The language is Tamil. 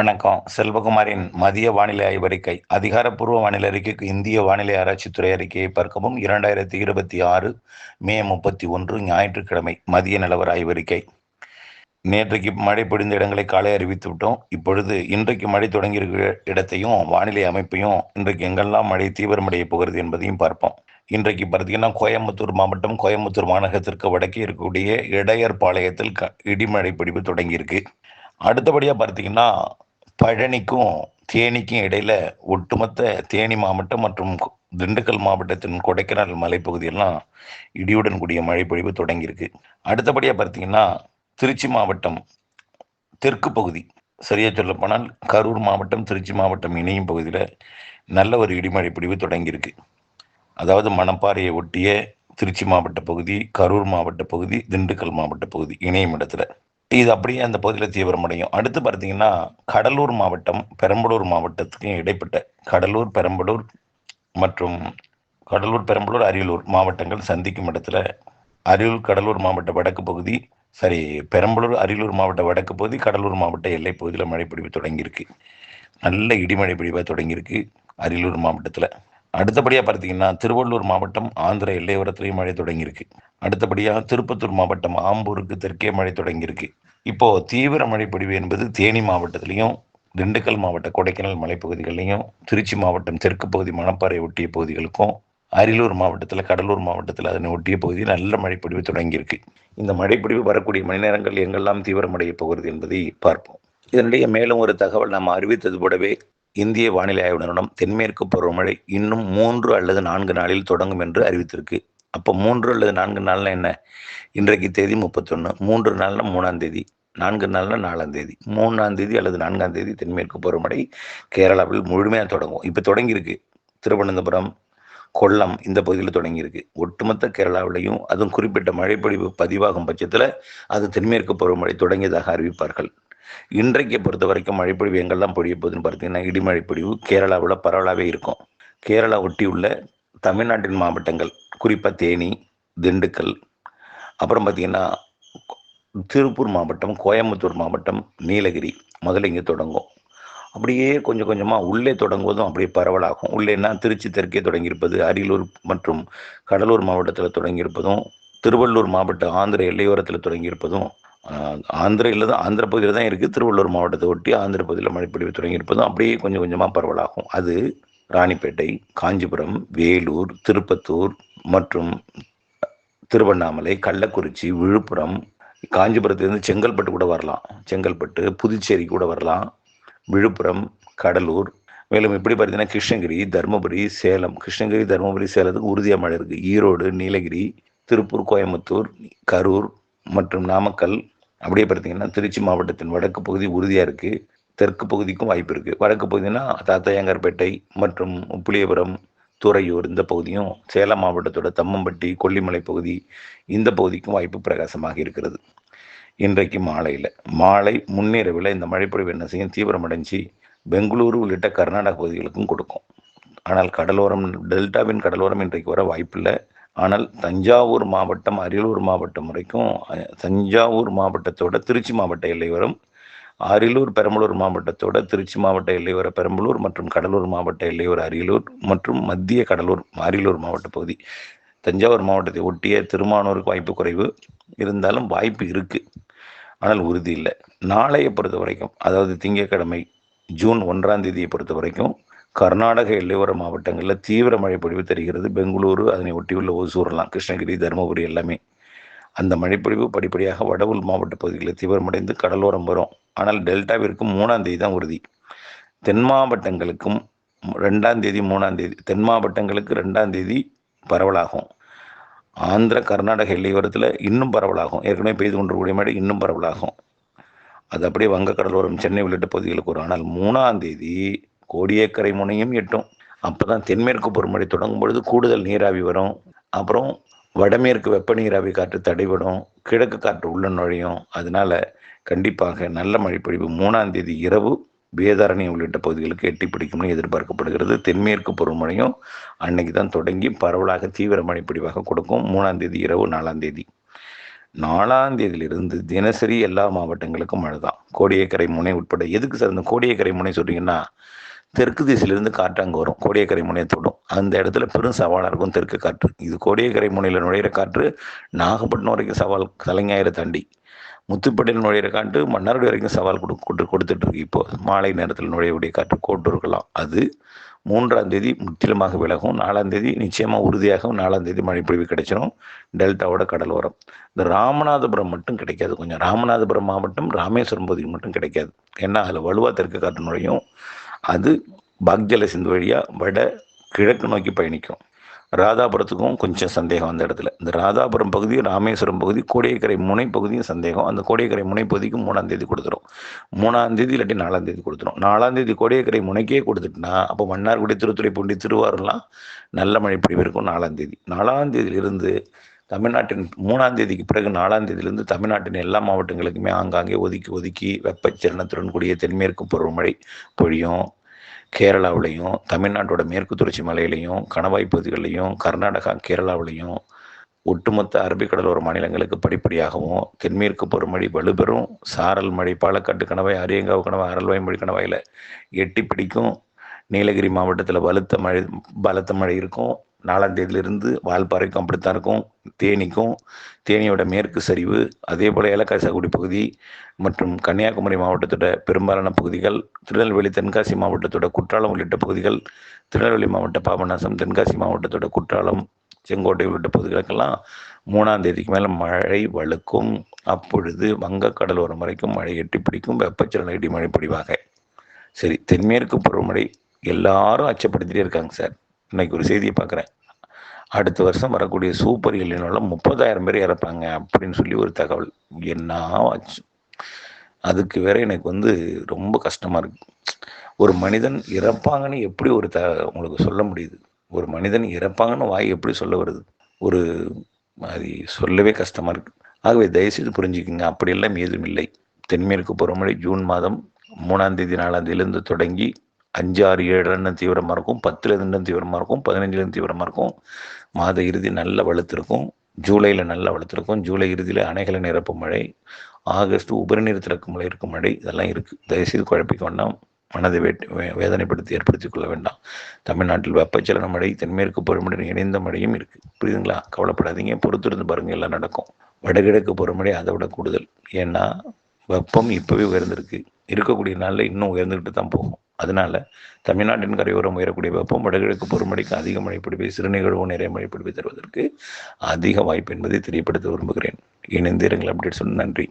வணக்கம். செல்வகுமாரின் மதிய வானிலை ஆய்வறிக்கை. அதிகாரப்பூர்வ வானிலை அறிக்கைக்கு இந்திய வானிலை ஆராய்ச்சித்துறை அறிக்கையை பார்க்கவும். 2026 மே 31 ஞாயிற்றுக்கிழமை மதிய நிலவர ஆய்வறிக்கை. நேற்றைக்கு மழை பொழிந்த இடங்களை காலை அறிவித்து விட்டோம். இப்பொழுது இன்றைக்கு மழை தொடங்கியிருக்கிற இடத்தையும் வானிலை அமைப்பையும், இன்றைக்கு எங்கெல்லாம் மழை தீவிரமடைய போகிறது என்பதையும் பார்ப்போம். இன்றைக்கு பார்த்தீங்கன்னா கோயம்புத்தூர் மாவட்டம், கோயம்புத்தூர் மாநகரத்திற்கு வடக்கே இருக்கக்கூடிய இடையர்பாளையத்தில் இடிமழை பொழிவு தொடங்கியிருக்கு. அடுத்தபடியாக பார்த்தீங்கன்னா பழனிக்கும் தேனிக்கும் இடையில ஒட்டுமொத்த தேனி மாவட்டம் மற்றும் திண்டுக்கல் மாவட்டத்தின் கொடைக்கானல் மலைப்பகுதியெல்லாம் இடியுடன் கூடிய மழை பொழிவு தொடங்கியிருக்கு. அடுத்தபடியாக பார்த்தீங்கன்னா திருச்சி மாவட்டம் தெற்கு பகுதி, சரியா சொல்லப்போனால் கரூர் மாவட்டம் திருச்சி மாவட்டம் இணையும் பகுதியில் நல்ல ஒரு இடிமழை பொழிவு தொடங்கியிருக்கு. அதாவது மணப்பாறையை ஒட்டிய திருச்சி மாவட்ட பகுதி, கரூர் மாவட்ட பகுதி, திண்டுக்கல் மாவட்ட பகுதி இணையும் இடத்துல இது அப்படியே அந்த பகுதியில் தீவிரமடையும். அடுத்து பார்த்தீங்கன்னா கடலூர் மாவட்டம், பெரம்பலூர் மாவட்டத்துக்கும் இடைப்பட்ட கடலூர், பெரம்பலூர் மற்றும் பெரம்பலூர், அரியலூர் மாவட்டங்கள் சந்திக்கும் இடத்துல அரியலூர், கடலூர் மாவட்ட வடக்கு பகுதி, பெரம்பலூர், அரியலூர் மாவட்ட வடக்கு பகுதி, கடலூர் மாவட்ட எல்லை பகுதியில் மழைப்பிடிவு தொடங்கியிருக்கு. நல்ல இடிமழை பிடிவாக தொடங்கியிருக்கு அரியலூர் மாவட்டத்தில். அடுத்தபடியாக பார்த்தீங்கன்னா திருவள்ளூர் மாவட்டம் ஆந்திர எல்லையோரத்திலையும் மழை தொடங்கியிருக்கு. அடுத்தபடியாக திருப்பத்தூர் மாவட்டம் ஆம்பூருக்கு தெற்கே மழை தொடங்கியிருக்கு. இப்போ தீவிர மழை பொழிவு என்பது தேனி மாவட்டத்திலையும், திண்டுக்கல் மாவட்ட கொடைக்கானல் மலைப்பகுதிகளிலையும், திருச்சி மாவட்டம் தெற்கு பகுதி மணப்பாறை ஒட்டிய பகுதிகளுக்கும், அரியலூர் மாவட்டத்தில், கடலூர் மாவட்டத்தில் அதனை ஒட்டிய பகுதியில் நல்ல மழைப்பொழிவு தொடங்கியிருக்கு. இந்த மழைப்பொழிவு வரக்கூடிய மணி நேரங்கள் எங்கெல்லாம் தீவிரமடைய போகிறது என்பதை பார்ப்போம். இதனிடையே மேலும் ஒரு தகவல் நாம் அறிவித்தது போலவே இந்திய வானிலை ஆய்வு நிறுவனம் தென்மேற்கு பருவமழை இன்னும் 3 அல்லது 4 நாளில் தொடங்கும் என்று அறிவித்திருக்கு. அப்போ 3 அல்லது 4 நாள்னா என்ன? இன்றைக்கு தேதி 31, 3 நாள்னா 3ஆம் தேதி, 4 நாள்னா 4ஆம் தேதி, 3ஆம் தேதி அல்லது 4ஆம் தேதி தென்மேற்கு பருவமழை கேரளாவில் முழுமையாக தொடங்கும். இப்போ தொடங்கியிருக்கு. திருவனந்தபுரம், கொல்லம் இந்த பகுதியில் தொடங்கியிருக்கு. ஒட்டுமொத்த கேரளாவிலையும் அதுவும் குறிப்பிட்ட மழைப்பொழிவு பதிவாகும் பட்சத்தில் அது தென்மேற்கு பருவமழை தொடங்கியதாக அறிவிப்பார்கள். இன்றைக்கு பொறுத்த வரைக்கும் மழைப்பொழிவு எங்கெல்லாம் பொழிய போகுதுன்னு பார்த்தீங்கன்னா இடிமழை பொழிவு கேரளாவில் பரவலாகவே இருக்கும். கேரளா ஒட்டி உள்ள தமிழ்நாட்டின் மாவட்டங்கள், குறிப்பாக தேனி, திண்டுக்கல், அப்புறம் பார்த்தீங்கன்னா திருப்பூர் மாவட்டம், கோயம்புத்தூர் மாவட்டம், நீலகிரி முதல்ல இங்கே தொடங்கும். அப்படியே கொஞ்சம் கொஞ்சமாக உள்ளே தொடங்குவதும் அப்படியே பரவலாகும். உள்ளேன்னா திருச்சி தெற்கே தொடங்கியிருப்பது, அரியலூர் மற்றும் கடலூர் மாவட்டத்தில் தொடங்கியிருப்பதும், திருவள்ளூர் மாவட்டம் ஆந்திர எல்லையோரத்தில் தொடங்கியிருப்பதும், ஆந்திர பகுதியில் தான் இருக்குது. திருவள்ளூர் மாவட்டத்தை ஒட்டி ஆந்திர பகுதியில் மழைப்பொழிவு தொடங்கியிருப்பதும் அப்படியே கொஞ்சம் கொஞ்சமாக பரவலாகும். அது ராணிப்பேட்டை, காஞ்சிபுரம், வேலூர், திருப்பத்தூர் மற்றும் திருவண்ணாமலை, கள்ளக்குறிச்சி, விழுப்புரம், காஞ்சிபுரத்திலிருந்து செங்கல்பட்டு கூட வரலாம், செங்கல்பட்டு, புதுச்சேரி கூட வரலாம், விழுப்புரம், கடலூர், மேலும் இப்படி பார்த்தீங்கன்னா கிருஷ்ணகிரி, தருமபுரி, சேலம், கிருஷ்ணகிரி, தருமபுரி, சேலத்துக்கு உறுதியாக மழை இருக்குது. ஈரோடு, நீலகிரி, திருப்பூர், கோயம்புத்தூர், கரூர் மற்றும் நாமக்கல், அப்படியே பார்த்தீங்கன்னா திருச்சி மாவட்டத்தின் வடக்கு பகுதி உறுதியாக இருக்குது. தெற்கு பகுதிக்கும் வாய்ப்பு இருக்குது. வடக்கு பகுதினா தாத்தையாங்கர்பேட்டை மற்றும் புளியபுரம், துறையூர் இந்த பகுதியும், சேலம் மாவட்டத்தோட தம்மம்பட்டி, கொல்லிமலை பகுதி இந்த பகுதிக்கும் வாய்ப்பு பிரகாசமாக இருக்கிறது. இன்றைக்கு மாலை முன்னிரவில் இந்த மழைப்பொழிவு என்ன செய்யும்? தீவிரமடைஞ்சு பெங்களூரு உள்ளிட்ட கர்நாடக பகுதிகளுக்கும் கொடுக்கும். ஆனால் டெல்டாவின் கடலோரம் இன்றைக்கு வர வாய்ப்பில்லை. ஆனால் தஞ்சாவூர் மாவட்டம், அரியலூர் மாவட்டம் வரைக்கும், தஞ்சாவூர் மாவட்டத்தோட திருச்சி மாவட்ட எல்லை வரும், அரியலூர் பெரம்பலூர் மாவட்டத்தோட திருச்சி மாவட்ட எல்லையோர பெரம்பலூர் மற்றும் கடலூர் மாவட்ட எல்லையோர அரியலூர் மற்றும் மத்திய கடலூர் அரியலூர் மாவட்ட பகுதி, தஞ்சாவூர் மாவட்டத்தை ஒட்டிய திருமானூருக்கு வாய்ப்பு குறைவு இருந்தாலும் வாய்ப்பு இருக்குது, ஆனால் உறுதி இல்லை. நாளையை பொறுத்த வரைக்கும், அதாவது திங்கட்கிழமை ஜூன் 1ஆம் தேதியை பொறுத்த வரைக்கும் கர்நாடக எல்லையோர மாவட்டங்களில் தீவிர மழை பொழிவு தெரிகிறது. பெங்களூரு, அதனை ஒட்டியுள்ள ஓசூர்லாம், கிருஷ்ணகிரி, தருமபுரி எல்லாமே அந்த மழைப்பொழிவு படிப்படியாக வடவுள் மாவட்ட பகுதிகளில் தீவிரமடைந்து கடலோரம் வரும். ஆனால் டெல்டாவிற்கு 3ஆம் தேதி தான் உறுதி. தென் மாவட்டங்களுக்கும் 2ஆம் தேதி, 3ஆம் தேதி, தென் மாவட்டங்களுக்கு 2ஆம் தேதி பரவலாகும். ஆந்திர கர்நாடக எல்லையோரத்தில் இன்னும் பரவலாகும். ஏற்கனவே பெய்து கொண்டிருக்கூடிய மழை இன்னும் பரவலாகும். அது அப்படியே வங்கக்கடலோரம், சென்னை உள்ளிட்ட பகுதிகளுக்கு வரும். ஆனால் 3ஆம் தேதி கோடியக்கரை முனையும் எட்டும். அப்போ தான் தென்மேற்கு பருவமழை தொடங்கும் பொழுது கூடுதல் நீராவி வரும். அப்புறம் வடமேற்கு வெப்ப நீராவி காற்று தடைபடும், கிழக்கு காற்று உள்ள நுழையும். அதனால கண்டிப்பாக நல்ல மழைப்பொழிவு 3ஆம் தேதி இரவு வேதாரண்யம் உள்ளிட்ட பகுதிகளுக்கு எட்டி பிடிக்கும்னு எதிர்பார்க்கப்படுகிறது. தென்மேற்கு பருவமழையும் அன்னைக்கு தான் தொடங்கி பரவலாக தீவிர மழைப்பொழிவாக கொடுக்கும். 3ஆம் தேதி இரவு, 4ஆம் தேதி. 4ஆம் தேதியிலிருந்து தினசரி எல்லா மாவட்டங்களுக்கும் மழை தான். கோடியக்கரை முனை உட்பட. எதுக்கு சார் இந்த கோடியக்கரை முனை சொல்றீங்கன்னா, தெற்கு திசையிலிருந்து காற்று அங்கே வரும். கோடியக்கரை முனையை தொடும். அந்த இடத்துல பெரும் சவாலாக இருக்கும் தெற்கு காற்று. இது கோடியக்கரை முனையில் நுழையிற காற்று நாகப்பட்டினம் வரைக்கும் சவால், கலைஞாயிரை தாண்டி முத்துப்பேட்டையில் நுழையிற காற்று மன்னார்குடி வரைக்கும் சவால் கொடுத்துட்டு இருக்கு. இப்போ மாலை நேரத்தில் நுழையக்கூடிய காற்று கோட்டூருக்கலாம். அது 3ஆம் தேதி முற்றிலுமாக விலகும். 4ஆம் தேதி நிச்சயமாக உறுதியாகவும் 4ஆம் தேதி மழைப்பொழிவு கிடைச்சிடும். டெல்டாவோட கடலோரம். இந்த ராமநாதபுரம் மட்டும் கிடைக்காது. கொஞ்சம் ராமநாதபுரம் மாவட்டம், ராமேஸ்வரம் பகுதிக்கு மட்டும் கிடைக்காது. ஏன்னா அதில் வலுவாக தெற்கு காற்று நுழையும். அது பாக்ஜல சிந்து வழியாக வட கிழக்கு நோக்கி பயணிக்கும். ராதாபுரத்துக்கும் கொஞ்சம் சந்தேகம் அந்த இடத்துல. இந்த ராதாபுரம் பகுதி, ராமேஸ்வரம் பகுதி, கோடியக்கரை முனை பகுதியும் சந்தேகம். அந்த கோடியக்கரை முனை பகுதிக்கு 3ஆம் தேதி கொடுத்துரும். 3ஆம் தேதி இல்லாட்டி 4ஆம் தேதி கொடுத்துரும். 4ஆம் தேதி கோடியக்கரை முனைக்கே கொடுத்துட்டுனா அப்போ மன்னார்குடி, திருத்துறைப்பூண்டி, திருவாரூர்லாம் நல்ல மழை பொழிவு இருக்கும் 4ஆம் தேதி. 4ஆம் தேதியிலிருந்து தமிழ்நாட்டின் 3ஆம் தேதிக்கு பிறகு 4ஆம் தேதியிலிருந்து தமிழ்நாட்டின் எல்லா மாவட்டங்களுக்குமே ஆங்காங்கே ஒதுக்கி வெப்பச்சலனத்துடன் கூடிய தென்மேற்கு பருவமழை பொழியும். கேரளாவிலையும், தமிழ்நாட்டோட மேற்கு தொடர்ச்சி மலையிலையும், கணவாய் பகுதிகளிலையும், கர்நாடகா, கேரளாவிலையும், ஒட்டுமொத்த அரபிக்கடலோர மாநிலங்களுக்கு படிப்படியாகவும் தென்மேற்கு பருவமழை வலுப்பெறும். சாரல் மழை பாலக்காட்டு கணவாய், அரியங்காவு கணவாய், அரல்வாய்மொழி கணவாயில் எட்டி பிடிக்கும். நீலகிரி மாவட்டத்தில் பலத்த மழை இருக்கும். 4ஆம் தேதியிலிருந்து வால்பாறைக்கும் அப்படித்தான் இருக்கும். தேனியோட மேற்கு சரிவு, அதே போல் ஏலக்காசாகுடி பகுதி மற்றும் கன்னியாகுமரி மாவட்டத்தோட பெரும்பாலான பகுதிகள், திருநெல்வேலி தென்காசி மாவட்டத்தோட குற்றாலம் உள்ளிட்ட பகுதிகள், திருநெல்வேலி மாவட்ட பாபநாசம், தென்காசி மாவட்டத்தோட குற்றாலம், செங்கோட்டை உள்ளிட்ட பகுதிகளுக்கெல்லாம் 3ஆம் தேதிக்கு மேலே மழை வலுக்கும். அப்பொழுது வங்கக்கடலோரம் வரைக்கும் மழை எட்டி பிடிக்கும். வெப்பச்சலன இடி மழை பொழிவாக. சரி, தென்மேற்கு பருவமழை எல்லாரும் அச்சப்படுத்திட்டே இருக்காங்க சார். இன்னைக்கு ஒரு செய்தியை பார்க்குறேன். அடுத்த வருஷம் வரக்கூடிய சூப்பர் எல்லினோல 30,000 பேர் இறப்பாங்க அப்படின்னு சொல்லி ஒரு தகவல். என்ன ஆச்சு? அதுக்கு வேற எனக்கு ரொம்ப கஷ்டமா இருக்கு. ஒரு மனிதன் இறப்பாங்கன்னு எப்படி உங்களுக்கு சொல்ல முடியுது? ஒரு மனிதன் இறப்பாங்கன்னு வாய் எப்படி சொல்ல வருது? அது சொல்லவே கஷ்டமா இருக்கு. ஆகவே தயவுசெய்து புரிஞ்சுக்குங்க, அப்படியெல்லாம் ஏதும் இல்லை. தென்மேற்கு பருவமழை ஜூன் மாதம் 3ஆம் தேதி 4ஆம் தேதியிலிருந்து தொடங்கி 5, 6, 7 தீவிரமாக இருக்கும். 10 தீவிரமாக இருக்கும். 15 தீவிரமாக இருக்கும். மாத இறுதி நல்ல வலுத்திருக்கும். ஜூலையில் நல்ல வலுத்திருக்கும். ஜூலை இறுதியில் அணைகளை நிரப்பும் மழை, ஆகஸ்ட் உபரிநீர் திறக்கும் மழை இருக்கும் மழை, இதெல்லாம் இருக்குது. தயவுசெய்து குழப்பிக்க வேண்டாம். மனதை ஏற்படுத்திக் கொள்ள வேண்டாம். தமிழ்நாட்டில் வெப்பச்சலன மழை, தென்மேற்கு பருவமழை இணைந்த மழையும் இருக்குது. புரியுதுங்களா? கவலைப்படாதீங்க, பொறுத்திருந்து பாருங்கள், எல்லாம் நடக்கும். வடகிழக்கு பருவமழை அதை விட கூடுதல். ஏன்னா வெப்பம் இப்போவே உயர்ந்திருக்கு. இருக்கக்கூடிய நாளில் இன்னும் உயர்ந்துக்கிட்டு தான் போகும். அதனால தமிழ்நாட்டின் கரையோரம் உயரக்கூடிய வெப்பம் வடகிழக்கு பருவமழைக்கு அதிக மழைப்பொழிவை, சிறுநிகழ்வு நிறைய மழைப்பொழிவை தருவதற்கு அதிக வாய்ப்பு என்பதை தெரியப்படுத்த விரும்புகிறேன். இணைந்திருங்கள். அப்டேட் சொல்ல நன்றி.